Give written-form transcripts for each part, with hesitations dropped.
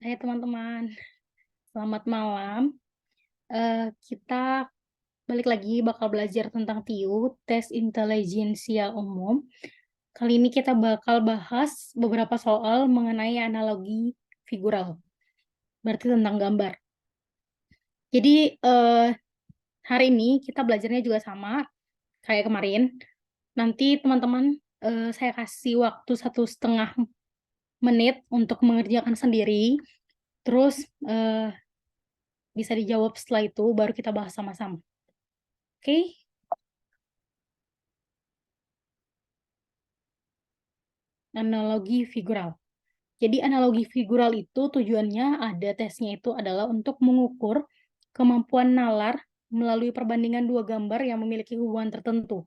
Hai teman-teman, selamat malam. Kita balik lagi bakal belajar tentang TIU, Tes Intelijensia Umum. Kali ini kita bakal bahas beberapa soal mengenai analogi figural, berarti tentang gambar. Jadi hari ini kita belajarnya juga sama kayak kemarin. Nanti teman-teman saya kasih waktu 1,5 menit untuk mengerjakan sendiri. Terus bisa dijawab setelah itu, baru kita bahas sama-sama. Oke? Analogi figural. Jadi analogi figural itu tujuannya ada tesnya itu adalah untuk mengukur kemampuan nalar melalui perbandingan dua gambar yang memiliki hubungan tertentu.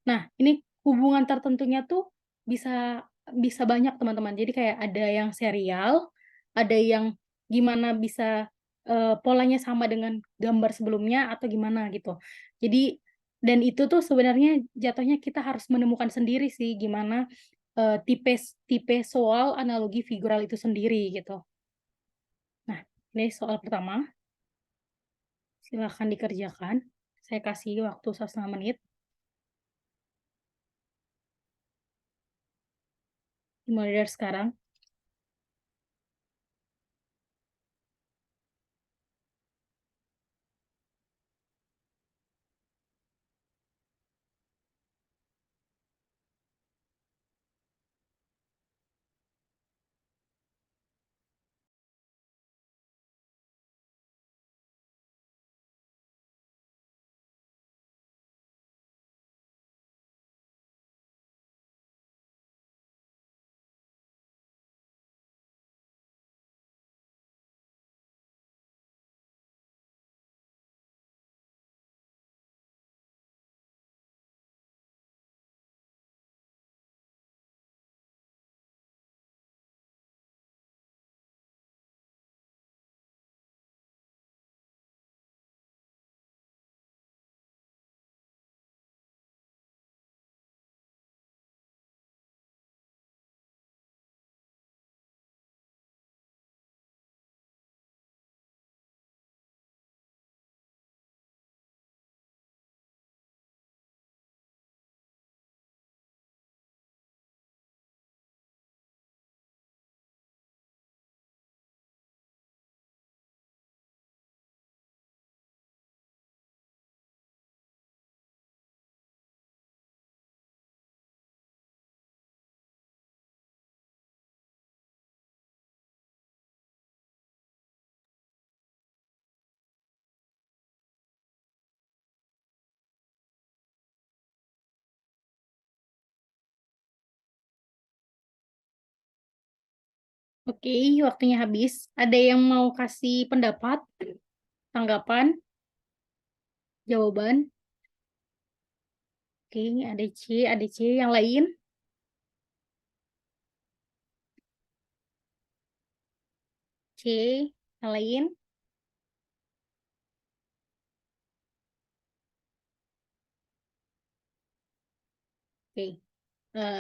Nah, ini hubungan tertentunya tuh bisa bisa banyak teman-teman. Jadi kayak ada yang serial, ada yang gimana bisa polanya sama dengan gambar sebelumnya atau gimana gitu. Jadi dan itu tuh sebenarnya jatuhnya kita harus menemukan sendiri sih gimana tipe tipe soal analogi figural itu sendiri gitu. Nah, ini soal pertama. Silakan dikerjakan. Saya kasih waktu 1,5 menit. Dimulai dari sekarang. Oke, waktunya habis. Ada yang mau kasih pendapat, tanggapan, jawaban? Oke, ada C, ada C. Yang lain? C, yang lain? Oke,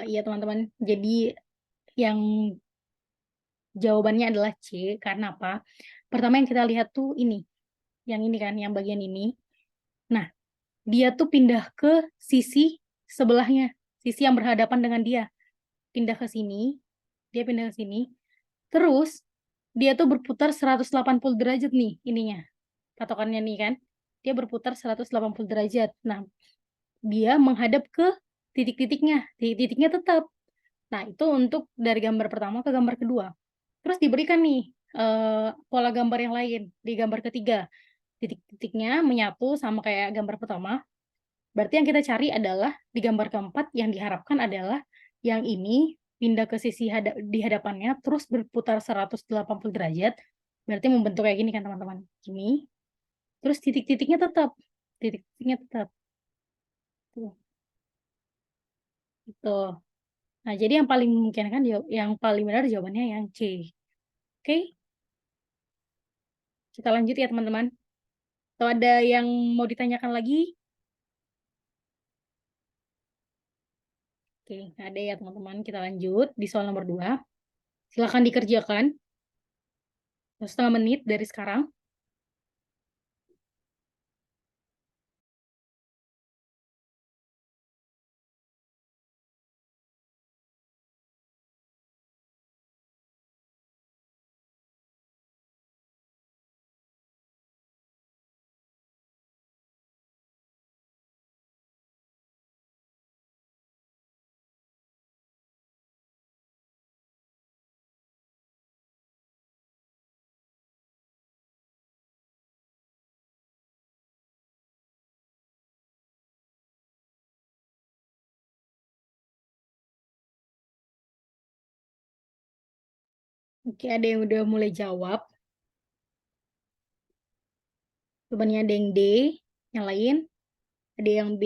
iya teman-teman. Jadi yang jawabannya adalah C. Karena apa? Pertama yang kita lihat tuh ini. Yang ini kan, yang bagian ini. Nah, dia tuh pindah ke sisi sebelahnya. Sisi yang berhadapan dengan dia. Pindah ke sini. Dia pindah ke sini. Terus, dia tuh berputar 180 derajat nih ininya. Patokannya nih kan. Dia berputar 180 derajat. Nah, dia menghadap ke titik-titiknya. Titik-titiknya tetap. Nah, itu untuk dari gambar pertama ke gambar kedua. Terus diberikan nih pola gambar yang lain di gambar ketiga. Titik-titiknya menyatu sama kayak gambar pertama. Berarti yang kita cari adalah di gambar keempat yang diharapkan adalah yang ini pindah ke sisi di hadapannya terus berputar 180 derajat. Berarti membentuk kayak gini kan teman-teman. Gini. Terus titik-titiknya tetap. Titik-titiknya tetap. Tuh, gitu. Nah, jadi yang paling mungkin kan yang paling benar jawabannya yang C. Oke, kita lanjut ya teman-teman. Atau ada yang mau ditanyakan lagi? Oke, nggak ada ya teman-teman. Kita lanjut di soal nomor 2. Silakan dikerjakan. setengah menit dari sekarang. Oke, ada yang udah mulai jawab. Jawabannya ada yang D, yang lain. Ada yang B,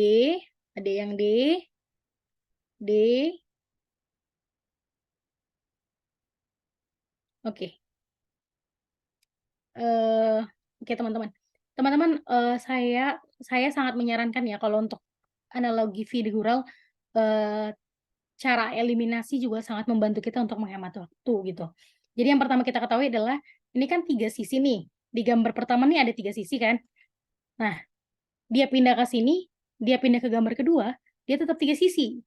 ada yang D, D. Oke. Oke, teman-teman. Teman-teman, saya sangat menyarankan ya kalau untuk analogi figural, cara eliminasi juga sangat membantu kita untuk menghemat waktu gitu. Jadi yang pertama kita ketahui adalah ini kan 3 sisi nih. Di gambar pertama nih ada 3 sisi kan. Nah, dia pindah ke sini, dia pindah ke gambar kedua, dia tetap 3 sisi.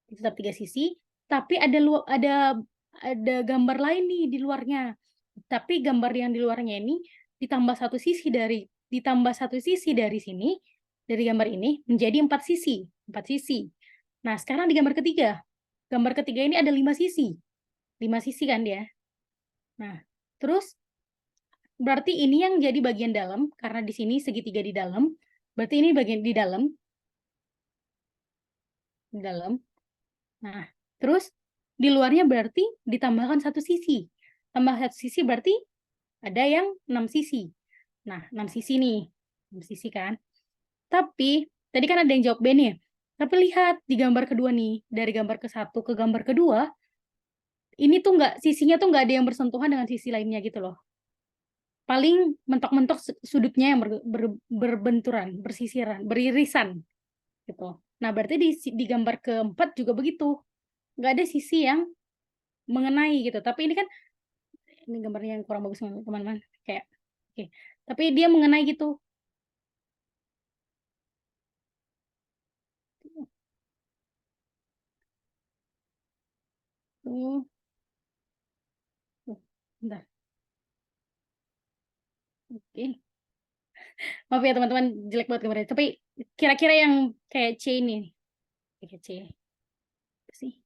Tetap 3 sisi, tapi ada gambar lain nih di luarnya. Tapi gambar yang di luarnya ini ditambah satu sisi dari sini, dari gambar ini menjadi 4 sisi, 4 sisi. Nah, sekarang di gambar ketiga. Gambar ketiga ini ada 5 sisi. 5 sisi kan dia. Nah, terus berarti ini yang jadi bagian dalam karena di sini segitiga di dalam. Berarti ini bagian di dalam. Di dalam. Nah, terus di luarnya berarti ditambahkan satu sisi. Tambah satu sisi berarti ada yang 6 sisi. Nah, 6 sisi nih. 6 sisi kan. Tapi, tadi kan ada yang jawab B nih. Tapi lihat di gambar kedua nih. Dari gambar ke satu ke gambar kedua, ini tuh sisinya tuh nggak ada yang bersentuhan dengan sisi lainnya gitu loh. Paling mentok-mentok sudutnya yang berbenturan, bersisiran, beririsan gitu. Nah, berarti di gambar keempat juga begitu. Nggak ada sisi yang mengenai gitu. Tapi ini kan ini gambarnya yang kurang bagus teman-teman. Kayak oke. Tapi dia mengenai gitu. Tuh. Bentar. Oke. Maaf ya teman-teman, jelek banget gambarnya. Tapi kira-kira yang kayak C ini. Kayak C. Apa sih?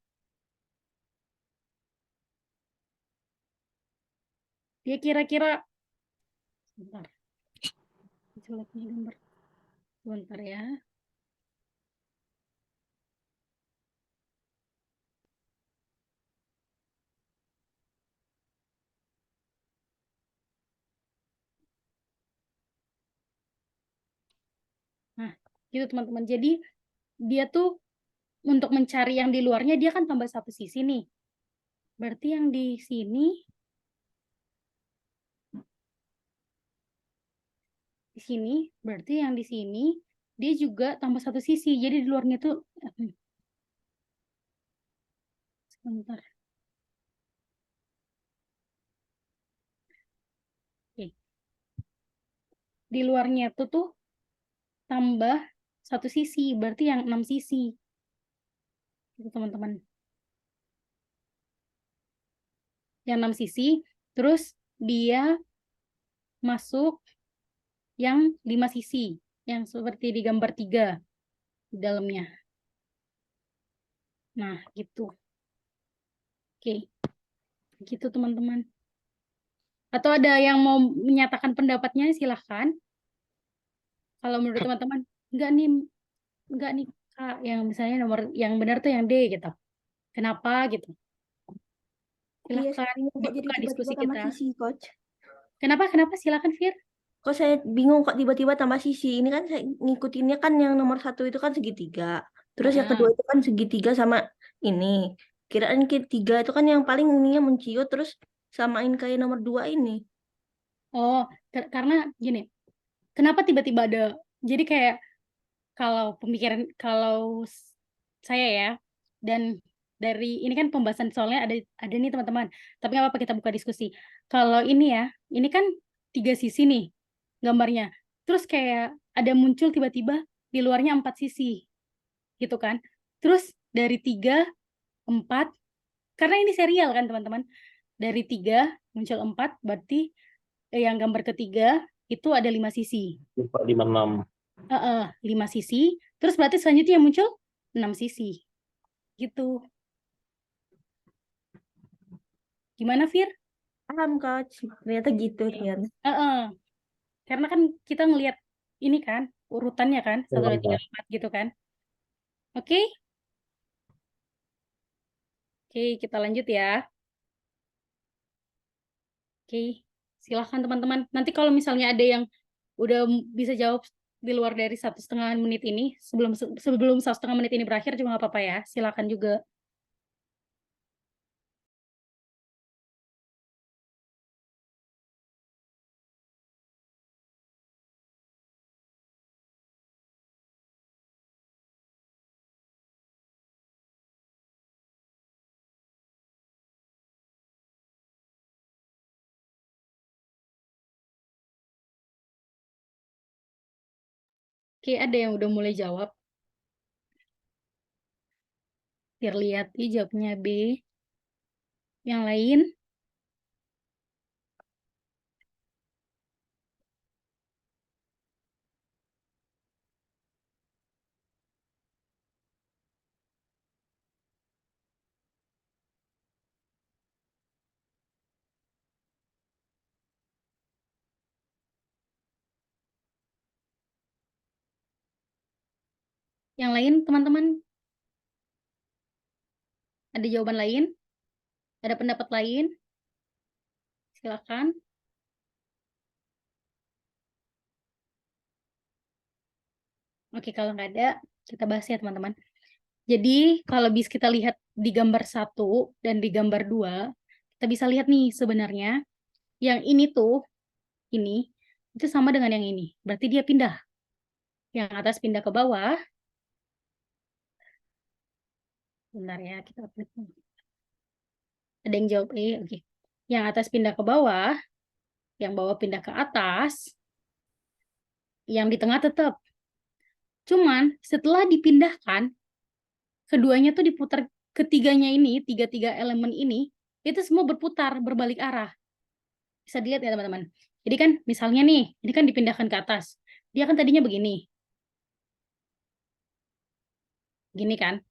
Dia kira-kira bentar. Jeleknya gambar. Bentar ya. Nah, gitu teman-teman. Jadi dia tuh untuk mencari yang di luarnya dia kan tambah satu sisi nih. Berarti yang di sini berarti yang di sini dia juga tambah satu sisi. Jadi di luarnya tuh sebentar. Oke. Di luarnya tuh tambah satu sisi, berarti yang 6 sisi. Itu teman-teman. Yang 6 sisi, terus dia masuk yang 5 sisi, yang seperti di gambar 3 di dalamnya. Nah, gitu. Oke. Gitu teman-teman. Atau ada yang mau menyatakan pendapatnya silahkan. Kalau menurut teman-teman, enggak nih Kak, yang misalnya nomor yang benar tuh yang D gitu. Kenapa gitu? Iya, Silahkan saya bingung kok jadi dibuka tiba-tiba diskusi tambah kita. sisi, Coach. Kenapa? Silakan, Fir. Kok saya bingung kok tiba-tiba tambah sisi. Ini kan saya ngikutinnya kan yang nomor 1 itu kan segitiga. Terus yang kedua itu kan segitiga sama ini. Kiraan ketiga itu kan yang paling ininya menciut terus samain kayak nomor 2 ini. Oh, karena gini, kenapa tiba-tiba ada, jadi kayak kalau saya ya, dan dari ini kan pembahasan soalnya ada nih teman-teman. Tapi nggak apa-apa, kita buka diskusi. Kalau ini ya, ini kan 3 sisi nih gambarnya. Terus kayak ada muncul tiba-tiba di luarnya 4 sisi, gitu kan? Terus dari 3, 4, karena ini serial kan teman-teman. Dari 3 muncul 4, berarti yang gambar ketiga itu ada 5 sisi. 5, 6. 5 sisi. Terus berarti selanjutnya yang muncul 6 sisi. Gitu. Gimana, Fir? Paham, Coach. Ternyata gitu ternyata. Karena kan kita ngelihat ini kan urutannya kan 1, 2, 3, 4 gitu kan. Oke? Oke, kita lanjut ya. Oke, silahkan teman-teman. Nanti kalau misalnya ada yang udah bisa jawab di luar dari 1,5 menit ini, sebelum 1,5 menit ini berakhir juga nggak apa-apa ya. Silakan juga. Oke, ada yang udah mulai jawab. Biar lihat, jawabnya B. Yang lain? Yang lain, teman-teman? Ada jawaban lain? Ada pendapat lain? Silakan. Oke, kalau nggak ada, kita bahas ya teman-teman. Jadi kalau bisa kita lihat di gambar 1 dan di gambar 2, kita bisa lihat nih sebenarnya yang ini tuh, ini, itu sama dengan yang ini. Berarti dia pindah. Yang atas pindah ke bawah. Bentar ya, kita update. Ada yang jawab E, oke. Yang atas pindah ke bawah, yang bawah pindah ke atas, yang di tengah tetap. Cuman setelah dipindahkan, keduanya tuh diputar, ketiganya ini, tiga elemen ini, itu semua berputar, berbalik arah. Bisa dilihat ya teman-teman. Jadi kan misalnya nih, ini kan dipindahkan ke atas. Dia kan tadinya begini. Gini kan.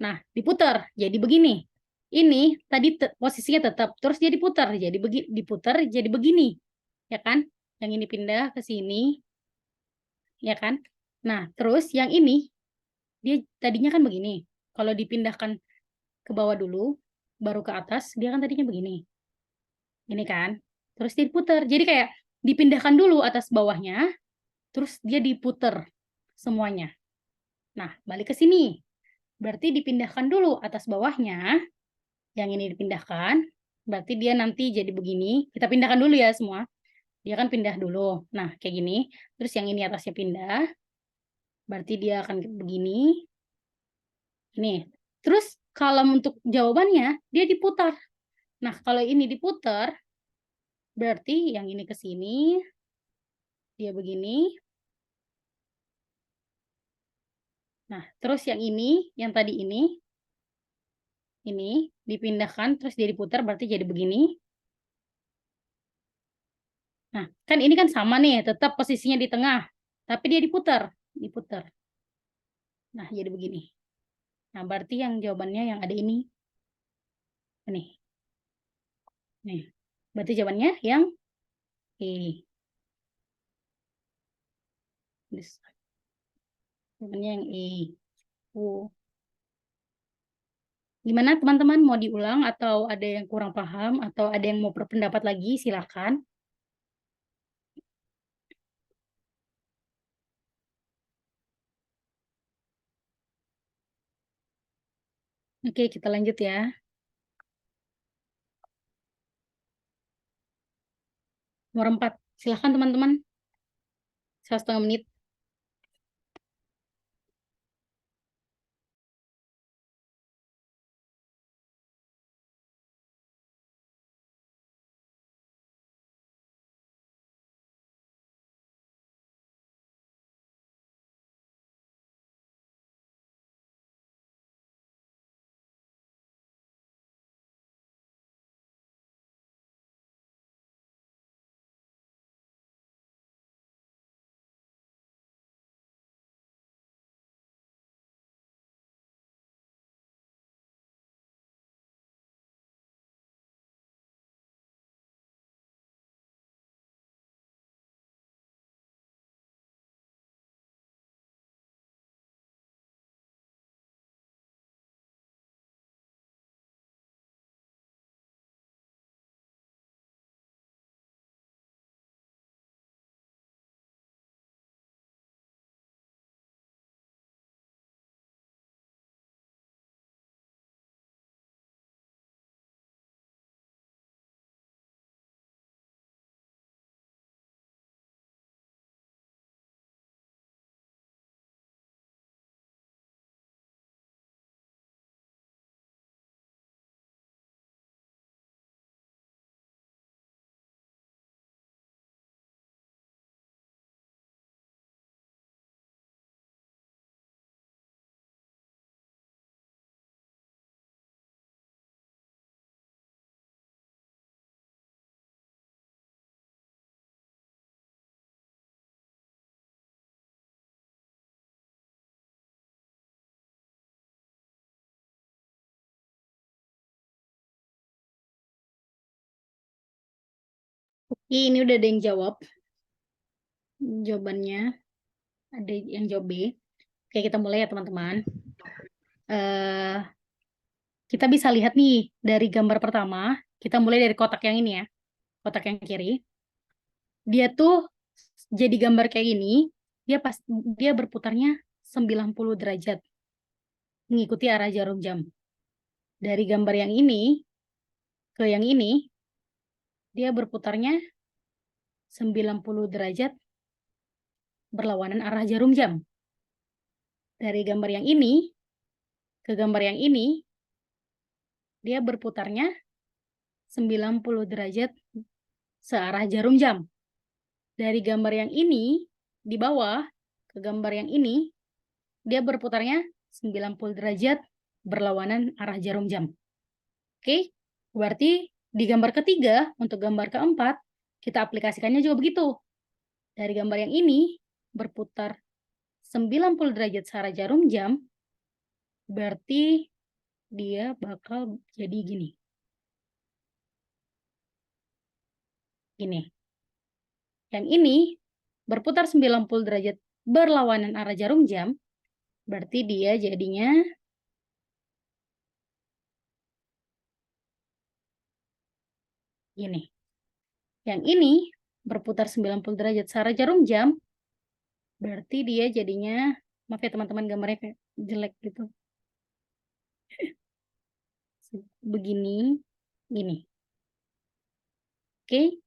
Nah, diputar jadi begini. Ini tadi posisinya tetap, terus dia diputar jadi diputar jadi begini. Ya kan? Yang ini pindah ke sini. Ya kan? Nah, terus yang ini dia tadinya kan begini. Kalau dipindahkan ke bawah dulu, baru ke atas, dia kan tadinya begini. Ini kan? Terus dia diputar. Jadi kayak dipindahkan dulu atas bawahnya, terus dia diputer semuanya. Nah, balik ke sini. Berarti dipindahkan dulu atas bawahnya, yang ini dipindahkan, berarti dia nanti jadi begini. Kita pindahkan dulu ya semua. Dia kan pindah dulu. Nah, kayak gini. Terus yang ini atasnya pindah, berarti dia akan begini. Ini. Terus kalau untuk jawabannya, dia diputar. Nah, kalau ini diputar, berarti yang ini ke sini, dia begini. Nah, terus yang ini, yang tadi ini dipindahkan, terus dia diputar, berarti jadi begini. Nah, kan ini kan sama nih, tetap posisinya di tengah, tapi dia diputar. Nah, jadi begini. Nah, berarti yang jawabannya yang ada ini. Nih. Nih. Berarti jawabannya yang E. Jawabannya yang E. Gimana teman-teman, mau diulang atau ada yang kurang paham atau ada yang mau berpendapat lagi, silakan. Oke, kita lanjut ya. Nomor 4. Silakan teman-teman. 1,5 menit. Ini udah ada yang jawab. Jawabannya ada yang jawab B. Oke, kita mulai ya teman-teman. Kita bisa lihat nih dari gambar pertama. Kita mulai dari kotak yang ini ya. Kotak yang kiri. Dia tuh jadi gambar kayak gini. Dia berputarnya 90 derajat. Mengikuti arah jarum jam. Dari gambar yang ini ke yang ini, dia berputarnya 90 derajat berlawanan arah jarum jam. Dari gambar yang ini ke gambar yang ini, dia berputarnya 90 derajat searah jarum jam. Dari gambar yang ini di bawah ke gambar yang ini, dia berputarnya 90 derajat berlawanan arah jarum jam. Oke, berarti di gambar ketiga, untuk gambar keempat, kita aplikasikannya juga begitu. Dari gambar yang ini, berputar 90 derajat searah jarum jam, berarti dia bakal jadi gini. Gini. Yang ini berputar 90 derajat berlawanan arah jarum jam, berarti dia jadinya gini. Yang ini berputar 90 derajat searah jarum jam, berarti dia jadinya, maaf ya teman-teman gambarnya kayak jelek gitu. Begini, gini. Oke,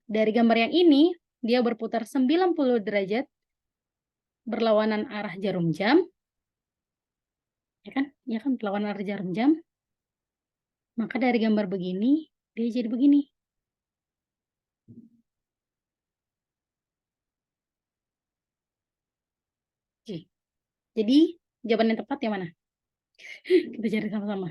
dari gambar yang ini, dia berputar 90 derajat berlawanan arah jarum jam. Ya kan? Ya kan, berlawanan arah jarum jam. Maka dari gambar begini, dia jadi begini. Oke. Jadi, jawaban yang tepat yang mana? Kita cari sama-sama.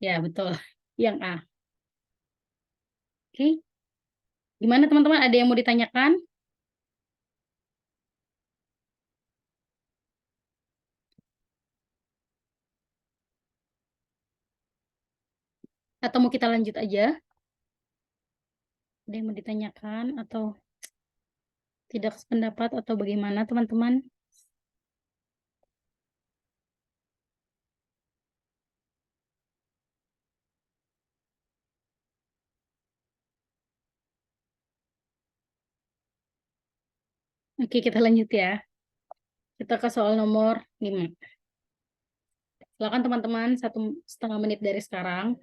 Ya, betul. Yang A. Oke. Gimana teman-teman? Ada yang mau ditanyakan? Atau mau kita lanjut aja? Ada yang mau ditanyakan atau tidak sependapat atau bagaimana teman-teman? Oke, kita lanjut ya. Kita ke soal nomor 5. Silakan teman-teman, 1,5 menit dari sekarang.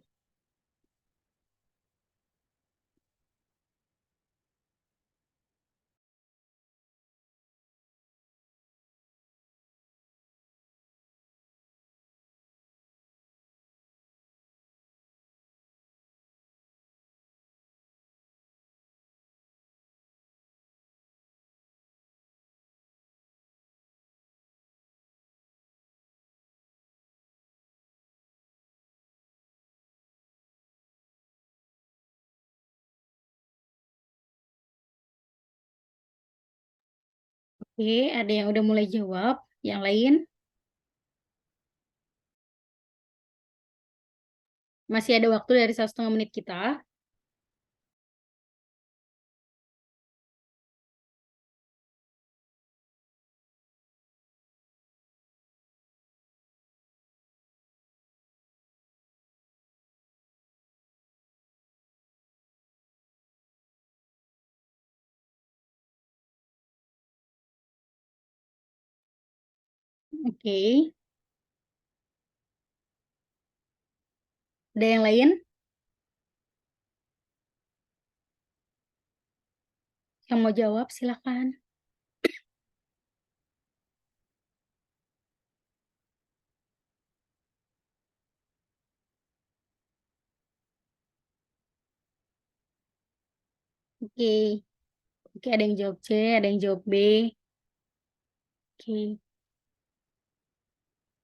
Oke, ada yang udah mulai jawab. Yang lain? Masih ada waktu dari 1,5 menit kita. Oke. Ada yang lain? Yang mau jawab, silakan. Oke. Oke, ada yang jawab C, ada yang jawab B. Oke.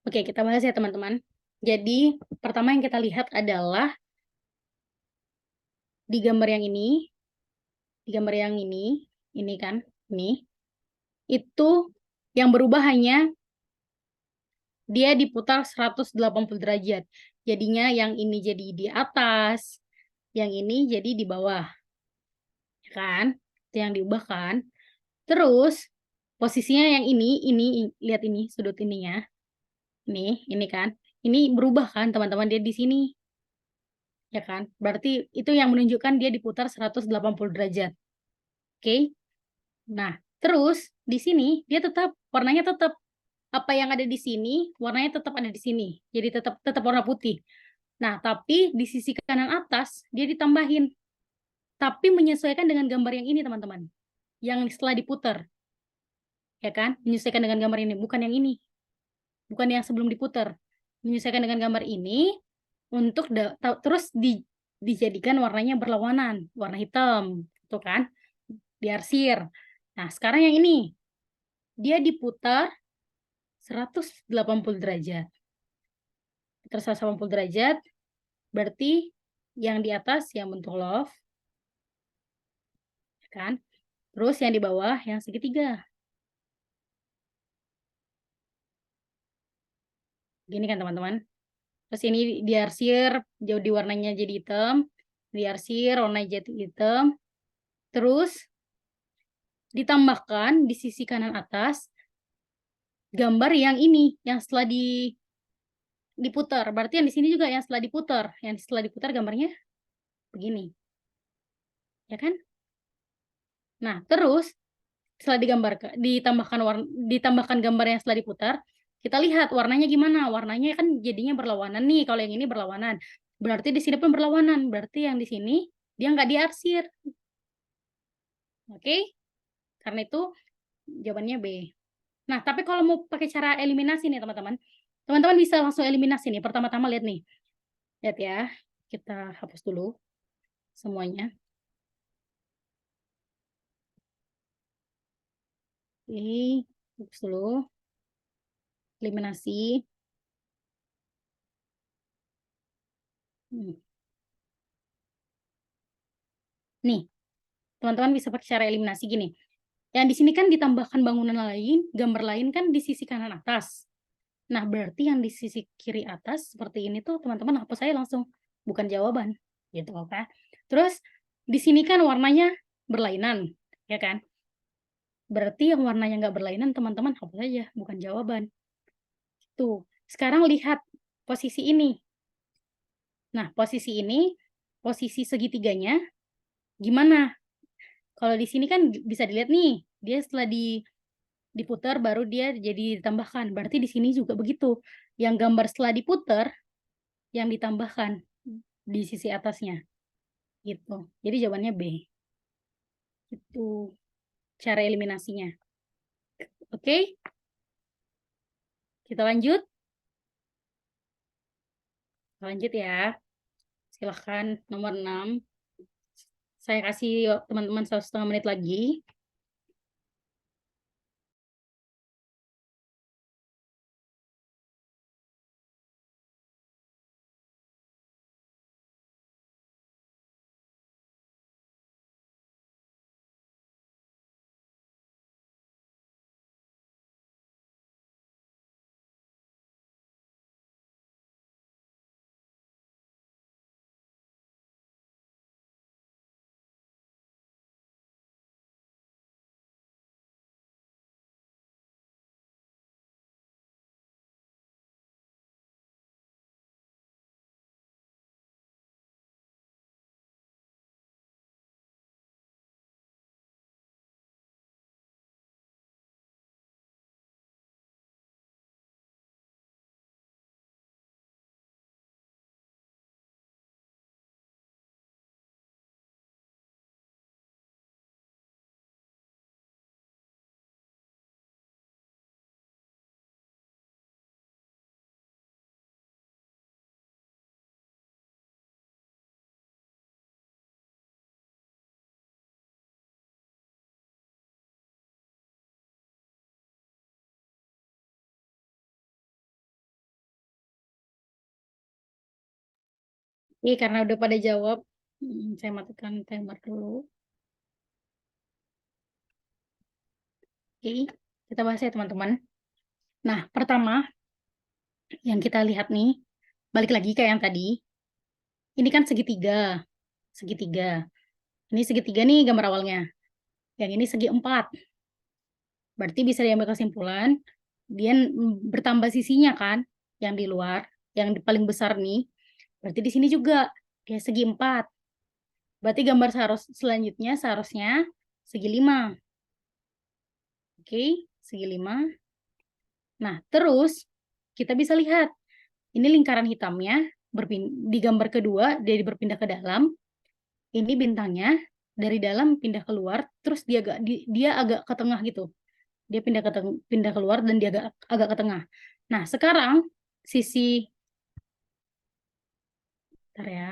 Oke, kita bahas ya teman-teman. Jadi, pertama yang kita lihat adalah di gambar yang ini, di gambar yang ini kan, ini, itu Yang berubah hanya dia diputar 180 derajat. Jadinya yang ini jadi di atas, yang ini jadi di bawah. Ya kan? Itu yang diubah kan? Terus posisinya yang ini lihat ini sudut ininya. Ini kan. Ini berubah kan teman-teman, dia di sini. Ya kan? Berarti itu yang menunjukkan dia diputar 180 derajat. Oke? Nah, terus di sini dia tetap warnanya tetap apa yang ada di sini, warnanya tetap ada di sini. Jadi tetap tetap warna putih. Nah, tapi di sisi kanan atas dia ditambahin. Tapi menyesuaikan dengan gambar yang ini, teman-teman. Yang setelah diputar. Ya kan? Menyesuaikan dengan gambar ini, bukan yang ini. Bukan yang sebelum diputar. Menyesuaikan dengan gambar ini untuk terus dijadikan warnanya berlawanan, warna hitam, tuh kan? Diarsir. Nah, sekarang yang ini dia diputar 180 derajat. Putar 180 derajat berarti yang di atas yang bentuk love, kan? Terus yang di bawah yang segitiga. Gini kan teman-teman. Terus ini diarsir, jauh di warnanya jadi hitam, diarsir warnanya jadi hitam. Terus ditambahkan di sisi kanan atas gambar yang ini, yang setelah diputar. Berarti yang di sini juga yang setelah diputar, gambarnya begini. Ya kan? Nah, terus setelah ditambahkan gambar yang setelah diputar, kita lihat warnanya gimana. Warnanya kan jadinya berlawanan nih. Kalau yang ini berlawanan, berarti di sini pun berlawanan. Berarti yang di sini dia nggak diarsir. Oke? Karena itu jawabannya B. Nah, tapi kalau mau pakai cara eliminasi nih, teman-teman. Teman-teman bisa langsung eliminasi nih. Pertama-tama lihat nih. Lihat ya. Kita hapus dulu semuanya. Oke, hapus dulu. Eliminasi. Nih, teman-teman bisa pakai cara eliminasi gini. Yang di sini kan ditambahkan bangunan lain, gambar lain kan di sisi kanan atas. Nah, berarti yang di sisi kiri atas seperti ini tuh teman-teman hapus saya langsung, bukan jawaban. Gitu kan. Terus di sini kan warnanya berlainan, ya kan? Berarti yang warnanya nggak berlainan teman-teman hapus aja, bukan jawaban. Tuh, sekarang lihat posisi ini. Nah, posisi ini, posisi segitiganya gimana? Kalau di sini kan bisa dilihat nih, dia setelah diputar baru dia jadi ditambahkan. Berarti di sini juga begitu. Yang gambar setelah diputar yang ditambahkan di sisi atasnya. Gitu. Jadi jawabannya B. Itu cara eliminasinya. Oke? Kita lanjut. Lanjut ya. Silahkan nomor 6. Saya kasih teman-teman 1,5 menit lagi. Oke, karena udah pada jawab, saya matikan timer dulu. Oke. Kita bahas ya teman-teman. Nah, pertama yang kita lihat nih, balik lagi kayak yang tadi. Ini kan segitiga. Segitiga. Ini segitiga nih gambar awalnya. Yang ini segi empat. Berarti bisa diambil kesimpulan, dia bertambah sisinya kan, yang di luar, yang paling besar nih. Berarti di sini juga dia segi empat. Berarti gambar selanjutnya seharusnya segi lima. Oke, segi lima. Nah, terus kita bisa lihat, ini lingkaran hitamnya di gambar kedua, dia berpindah ke dalam. Ini bintangnya dari dalam pindah keluar, terus dia agak ke tengah gitu. Dia pindah keluar dan dia agak ke tengah. Nah, sekarang sisi bentar ya.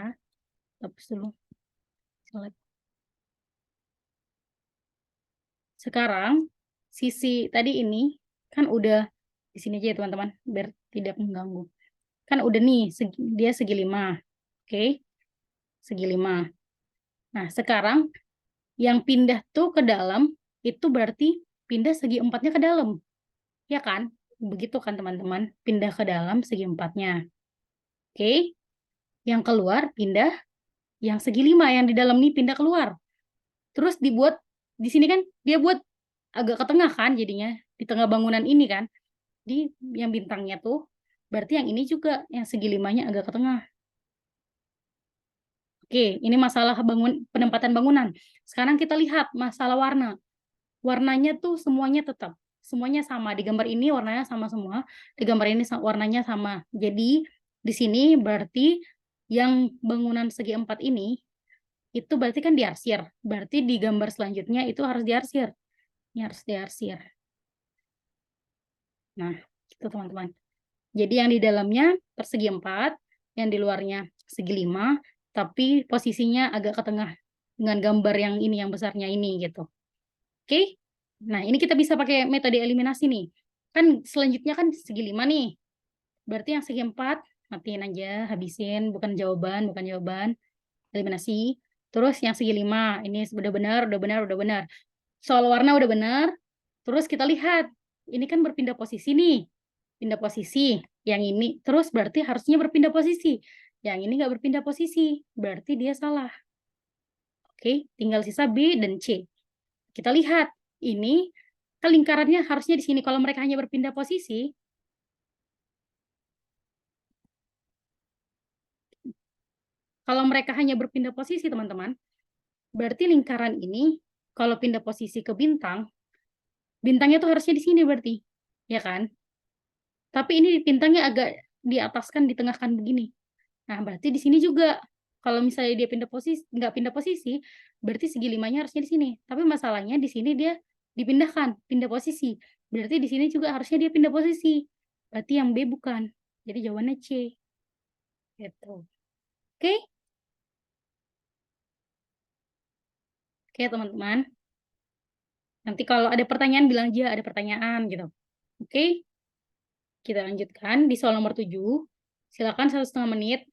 Hapus dulu. Select. Sekarang sisi tadi ini kan udah di sini aja ya teman-teman, biar tidak mengganggu. Kan udah nih, dia segi 5. Oke. Segi 5. Nah, sekarang yang pindah tuh ke dalam itu berarti pindah segi empatnya ke dalam. Ya kan? Begitu kan teman-teman? Pindah ke dalam segi empatnya. Oke. Yang keluar pindah yang segi 5 yang di dalam nih pindah keluar. Terus dibuat di sini kan dia buat agak ke tengah kan jadinya di tengah bangunan ini kan. Di yang bintangnya tuh berarti yang ini juga yang segi limanya agak ke tengah. Oke, ini masalah penempatan bangunan. Sekarang kita lihat masalah warna. Warnanya tuh semuanya tetap. Semuanya sama. Di gambar ini warnanya sama semua. Di gambar ini warnanya sama. Jadi di sini berarti yang bangunan segi 4 ini itu berarti kan diarsir. Berarti di gambar selanjutnya itu harus diarsir. Ini harus diarsir. Nah, itu teman-teman. Jadi yang di dalamnya persegi 4, yang di luarnya segi 5, tapi posisinya agak ke tengah dengan gambar yang ini, yang besarnya ini gitu. Oke? Nah, ini kita bisa pakai metode eliminasi nih. Kan selanjutnya kan segi 5 nih. Berarti yang segi 4, matiin aja, habisin, bukan jawaban, bukan jawaban. Eliminasi. Terus yang segi 5, ini udah benar, udah benar, udah benar. Soal warna udah benar. Terus kita lihat, ini kan berpindah posisi nih. Pindah posisi. Yang ini, terus berarti harusnya berpindah posisi. Yang ini nggak berpindah posisi. Berarti dia salah. Oke, tinggal sisa B dan C. Kita lihat, ini kan lingkarannya harusnya di sini. Kalau mereka hanya berpindah posisi, teman-teman, berarti lingkaran ini, kalau pindah posisi ke bintang, bintangnya tuh harusnya di sini berarti. Ya kan? Tapi ini bintangnya agak diataskan, ditengahkan begini. Nah, berarti di sini juga kalau misalnya dia pindah posisi, nggak pindah posisi, berarti segi limanya harusnya di sini. Tapi masalahnya di sini dia dipindahkan, pindah posisi. Berarti di sini juga harusnya dia pindah posisi. Berarti yang B bukan. Jadi jawabannya C. Gitu. Oke? Oke, teman-teman. Nanti kalau ada pertanyaan, bilang aja ada pertanyaan gitu. Oke? Kita lanjutkan di soal nomor 7. Silakan 1,5 menit.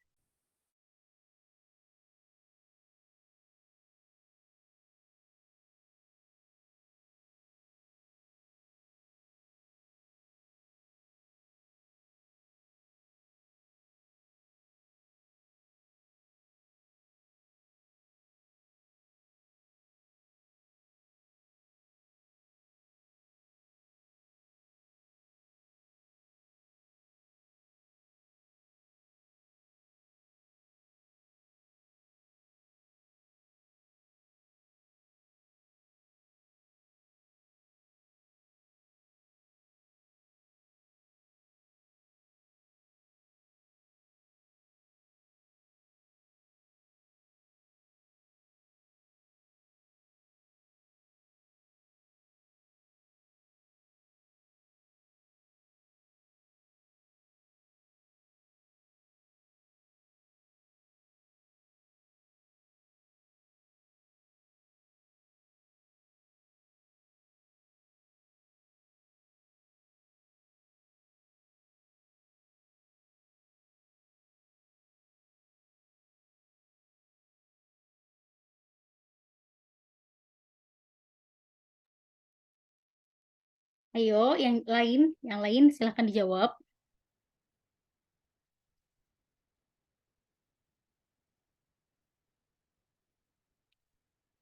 Ayo, yang lain silahkan dijawab.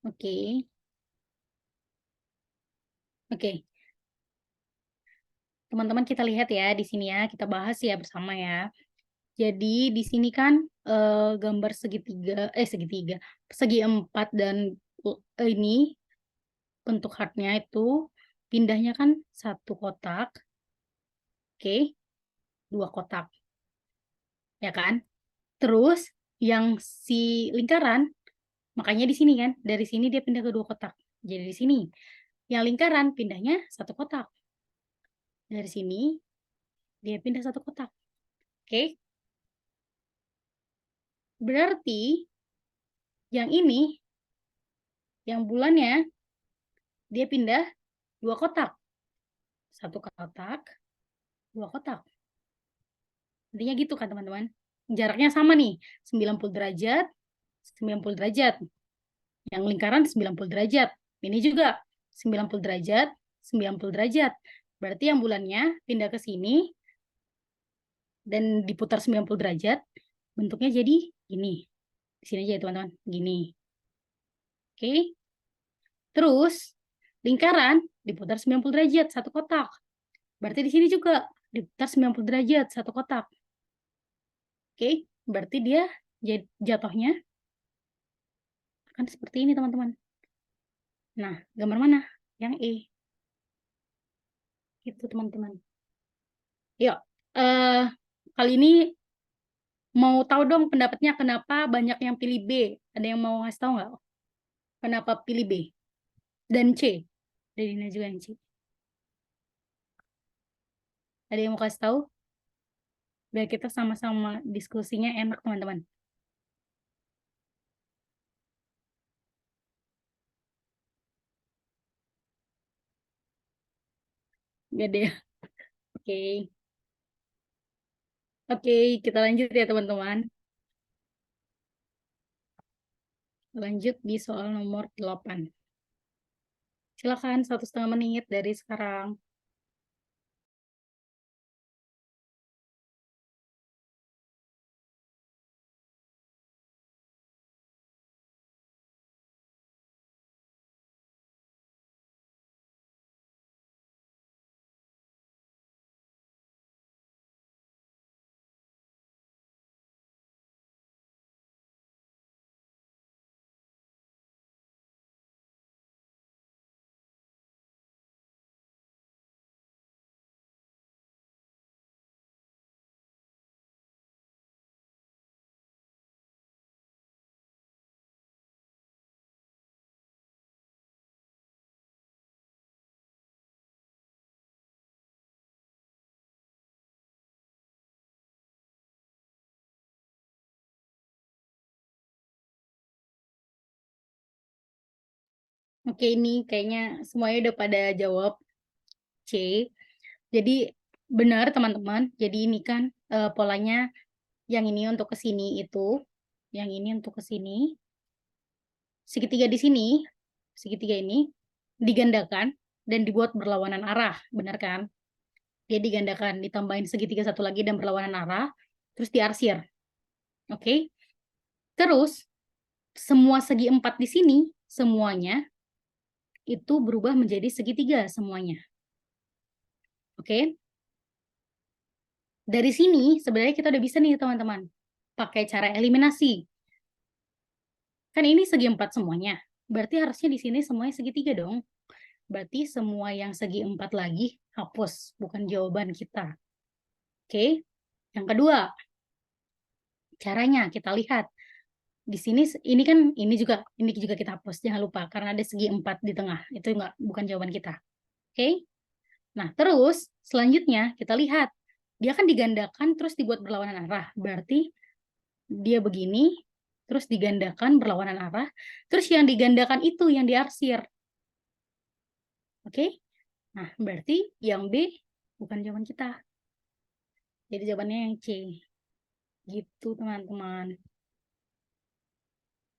Oke. Oke. Teman-teman kita lihat ya di sini ya, kita bahas ya bersama ya. Jadi di sini kan gambar segitiga, segi empat dan ini bentuk heartnya itu pindahnya kan satu kotak, oke, dua kotak, ya kan? Terus yang si lingkaran, makanya di sini kan, dari sini dia pindah ke dua kotak. Jadi di sini, yang lingkaran pindahnya satu kotak. Dari sini dia pindah satu kotak, oke? Berarti yang ini, yang bulannya, dia pindah dua kotak. Satu kotak, dua kotak. Intinya gitu kan teman-teman. Jaraknya sama nih, 90 derajat, 90 derajat. Yang lingkaran 90 derajat. Ini juga 90 derajat, 90 derajat. Berarti yang bulannya pindah ke sini dan diputar 90 derajat, bentuknya jadi gini. Di sini aja ya teman-teman, gini. Oke. Terus lingkaran diputar 90 derajat satu kotak. Berarti di sini juga diputar 90 derajat satu kotak. Oke, berarti dia jatuhnya akan seperti ini teman-teman. Nah, gambar mana? Yang E. Itu teman-teman. Yuk, kali ini mau tahu dong pendapatnya kenapa banyak yang pilih B. Ada yang mau ngasih tahu nggak? Kenapa pilih B dan C? Dari Dina juga yang C. Ada yang mau kasih tahu? Biar kita sama-sama diskusinya enak teman-teman. Gak deh. Oke. Oke, kita lanjut ya teman-teman. Lanjut di soal nomor 8. Silakan 1,5 menit dari sekarang. Oke, ini kayaknya semuanya udah pada jawab C. Jadi benar teman-teman. Jadi ini kan polanya yang ini untuk ke sini itu, yang ini untuk ke sini. Segitiga di sini, segitiga ini digandakan dan dibuat berlawanan arah, benar kan? Dia digandakan, ditambahin segitiga satu lagi dan berlawanan arah, terus diarsir. Oke? Terus semua segi empat di sini, semuanya itu berubah menjadi segitiga semuanya. Oke? Dari sini sebenarnya kita udah bisa nih teman-teman pakai cara eliminasi. Kan ini segi empat semuanya. Berarti harusnya di sini semuanya segitiga dong. Berarti semua yang segi empat lagi hapus, bukan jawaban kita. Oke? Yang kedua, caranya kita lihat. Di sini ini kan ini juga kita hapus, jangan lupa karena ada segi empat di tengah. Itu bukan jawaban kita. Oke? Nah, terus selanjutnya kita lihat. Dia kan digandakan terus dibuat berlawanan arah. Berarti dia begini, terus digandakan berlawanan arah, terus yang digandakan itu yang diarsir. Oke? Nah, berarti yang B bukan jawaban kita. Jadi jawabannya yang C. Gitu, teman-teman.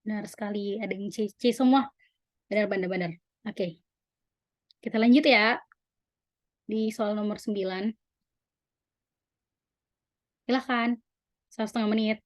Benar sekali, ada yang C. C semua. Benar-benar. Oke. Kita lanjut ya. di soal nomor 9. Silahkan, 1,5 menit.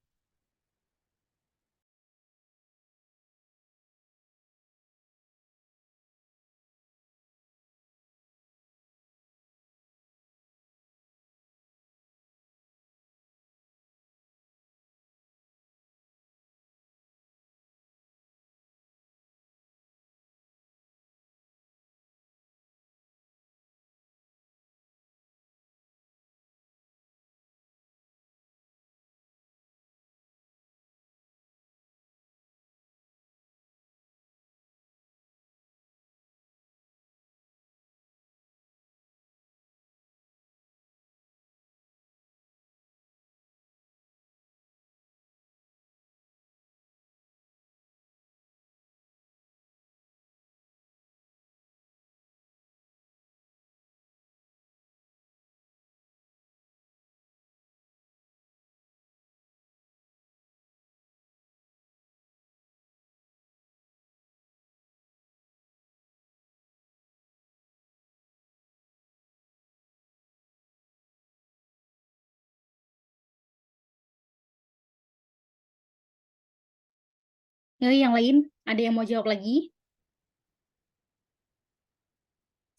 Yang lain, ada yang mau jawab lagi?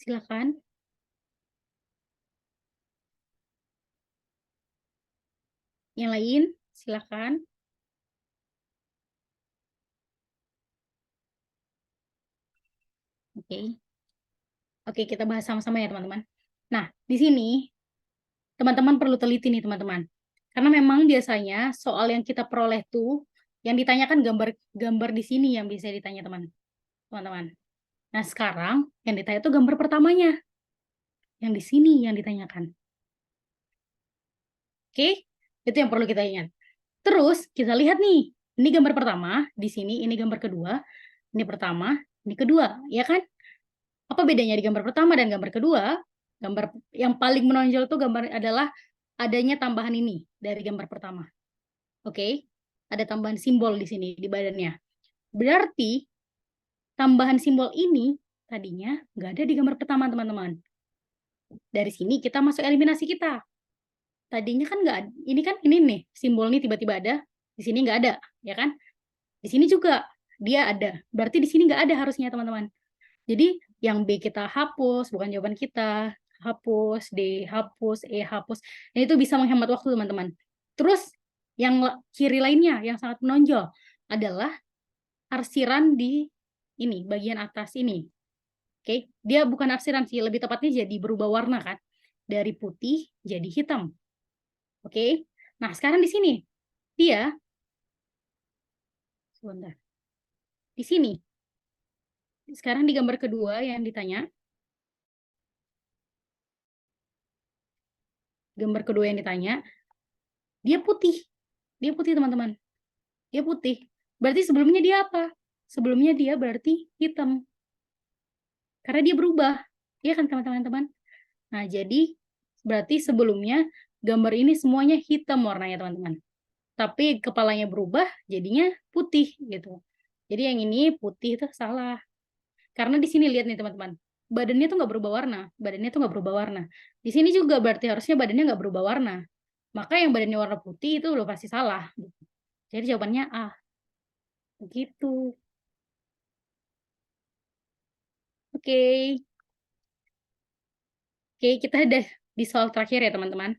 Silahkan. Yang lain, silahkan. Oke. Oke, kita bahas sama-sama ya, teman-teman. Nah, di sini teman-teman perlu teliti nih, teman-teman. Karena memang biasanya soal yang kita peroleh tuh yang ditanyakan gambar di sini yang bisa ditanya teman-teman. Nah, sekarang yang ditanya tuh gambar pertamanya. Yang di sini yang ditanyakan. Oke? Itu yang perlu kita ingat. Terus kita lihat nih, ini gambar pertama, di sini ini gambar kedua, ini pertama, ini kedua, ya kan? Apa bedanya di gambar pertama dan gambar kedua? Gambar yang paling menonjol tuh gambar adalah adanya tambahan ini dari gambar pertama. Oke? Ada tambahan simbol di sini di badannya. Berarti tambahan simbol ini tadinya nggak ada di gambar pertama, teman-teman. Dari sini kita masuk eliminasi kita. Tadinya kan nggak, ini kan ini nih, simbol ini tiba-tiba ada, di sini nggak ada, ya kan? Di sini juga dia ada. Berarti di sini nggak ada harusnya, teman-teman. Jadi yang B kita hapus, bukan jawaban kita. Hapus, D hapus, E hapus. Dan itu bisa menghemat waktu, teman-teman. Terus yang kiri lainnya yang sangat menonjol adalah arsiran di ini, bagian atas ini. Oke, dia bukan arsiran sih, lebih tepatnya jadi berubah warna kan. Dari putih jadi hitam. Oke. Nah, sekarang di sini dia sebentar. Di sini. Sekarang di gambar kedua yang ditanya, gambar kedua yang ditanya, dia putih. Dia putih, teman-teman. Dia putih. Berarti sebelumnya dia apa? Sebelumnya dia berarti hitam. Karena dia berubah. Iya kan, teman-teman? Nah, jadi berarti sebelumnya gambar ini semuanya hitam warnanya, teman-teman. Tapi kepalanya berubah, jadinya putih gitu. Jadi yang ini putih itu salah. Karena di sini lihat nih, teman-teman. Badannya tuh nggak berubah warna. Badannya tuh nggak berubah warna. Di sini juga berarti harusnya badannya nggak berubah warna. Maka yang badannya warna putih itu udah pasti salah. Jadi jawabannya A. Begitu. Oke. Oke, kita udah di soal terakhir ya, teman-teman.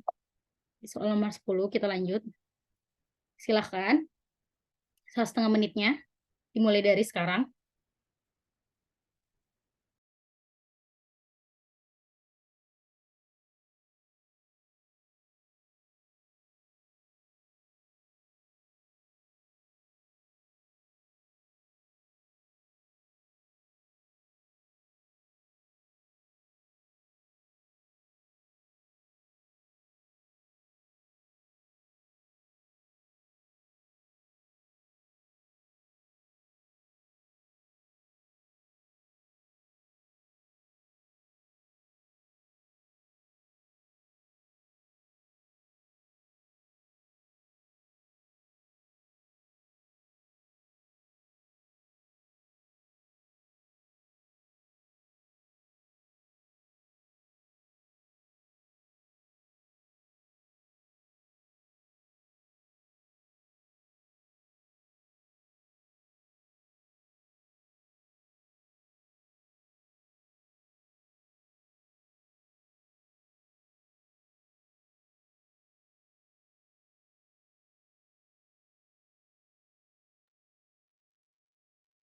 Di soal nomor 10 kita lanjut. Silahkan. 1,5 menitnya. Dimulai dari sekarang.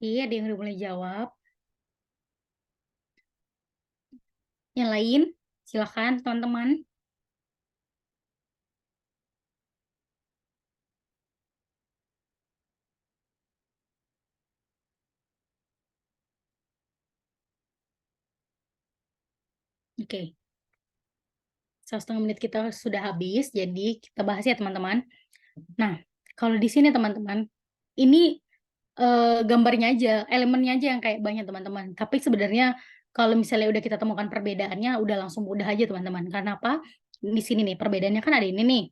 Iya, ada yang udah mulai jawab. Yang lain, silakan teman-teman. Oke, 1,5 menit kita sudah habis, jadi kita bahas ya teman-teman. Nah, kalau di sini teman-teman, ini gambarnya aja, elemennya aja yang kayak banyak teman-teman. Tapi sebenarnya kalau misalnya udah kita temukan perbedaannya, udah langsung mudah aja teman-teman. Karena apa? Di sini nih, perbedaannya kan ada ini nih.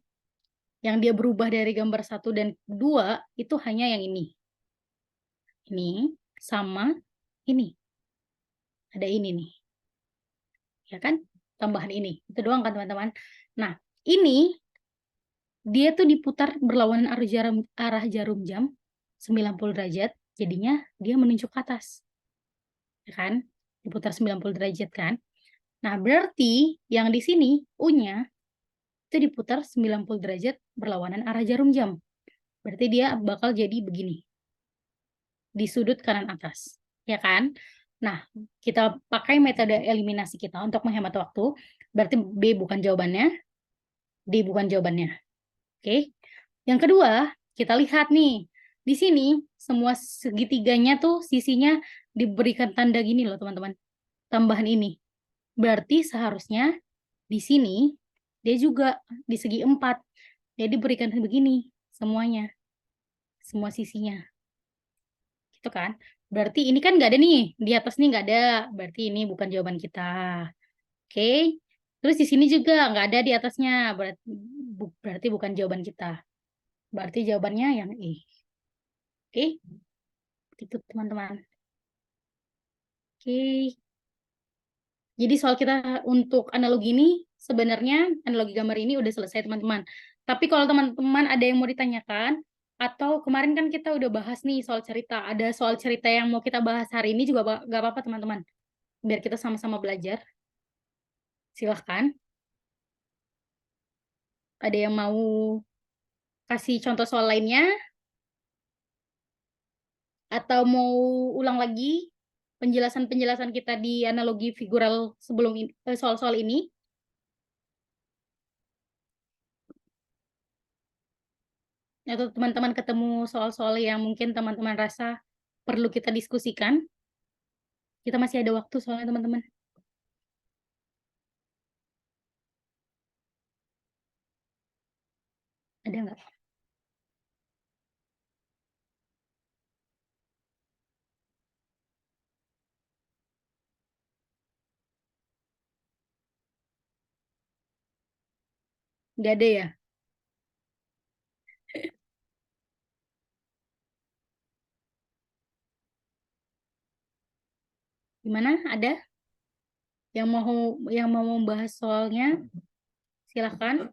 Yang dia berubah dari gambar 1 dan 2, itu hanya yang ini. Ini sama ini. Ada ini nih. Ya kan? Tambahan ini. Itu doang kan teman-teman. Nah, ini dia tuh diputar berlawanan arah jarum jam 90 derajat. Jadinya dia menunjuk ke atas. Ya kan? Diputar 90 derajat kan? Nah, berarti yang di sini U-nya itu diputar 90 derajat berlawanan arah jarum jam. Berarti dia bakal jadi begini. Di sudut kanan atas. Ya kan? Nah, kita pakai metode eliminasi kita untuk menghemat waktu. Berarti B bukan jawabannya, D bukan jawabannya. Oke. Yang kedua, kita lihat nih. Di sini semua segitiganya tuh sisinya diberikan tanda gini loh, teman-teman. Tambahan ini. Berarti seharusnya di sini dia juga di segi 4. Jadi diberikan begini semuanya. Semua sisinya. Gitu kan? Berarti ini kan nggak ada nih. Di atas nih nggak ada. Berarti ini bukan jawaban kita. Oke. Terus di sini juga nggak ada di atasnya. Berarti bukan jawaban kita. Berarti jawabannya yang E. Oke. Itu teman-teman. Oke. Jadi soal kita untuk analogi ini, sebenarnya analogi gambar ini udah selesai teman-teman. Tapi kalau teman-teman ada yang mau ditanyakan, atau kemarin kan kita udah bahas nih soal cerita, ada soal cerita yang mau kita bahas hari ini juga gak apa-apa teman-teman. Biar kita sama-sama belajar. Silahkan. Ada yang mau kasih contoh soal lainnya, atau mau ulang lagi penjelasan-penjelasan kita di analogi figural sebelum soal-soal ini. Atau teman-teman ketemu soal-soal yang mungkin teman-teman rasa perlu kita diskusikan. Kita masih ada waktu soalnya teman-teman. Ada nggak? Nggak ada ya? Gimana? Ada yang mau membahas soalnya? Silahkan.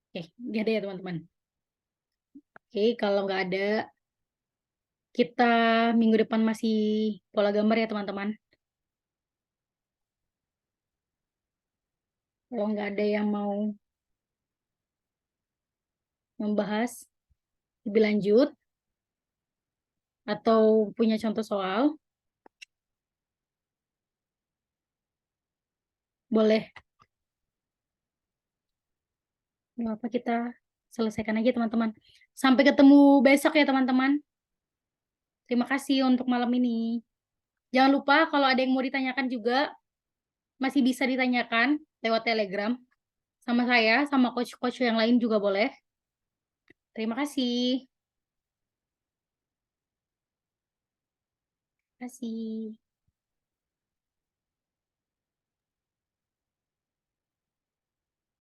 Oke, nggak ada ya teman-teman. Oke, kalau nggak ada, kita minggu depan masih pola gambar ya teman-teman. Kalau nggak ada yang mau membahas lebih lanjut atau punya contoh soal, boleh. Nggak apa, kita selesaikan aja teman-teman. Sampai ketemu besok ya teman-teman. Terima kasih untuk malam ini. Jangan lupa kalau ada yang mau ditanyakan juga, masih bisa ditanyakan lewat Telegram. Sama saya, sama coach-coach yang lain juga boleh. Terima kasih. Terima kasih.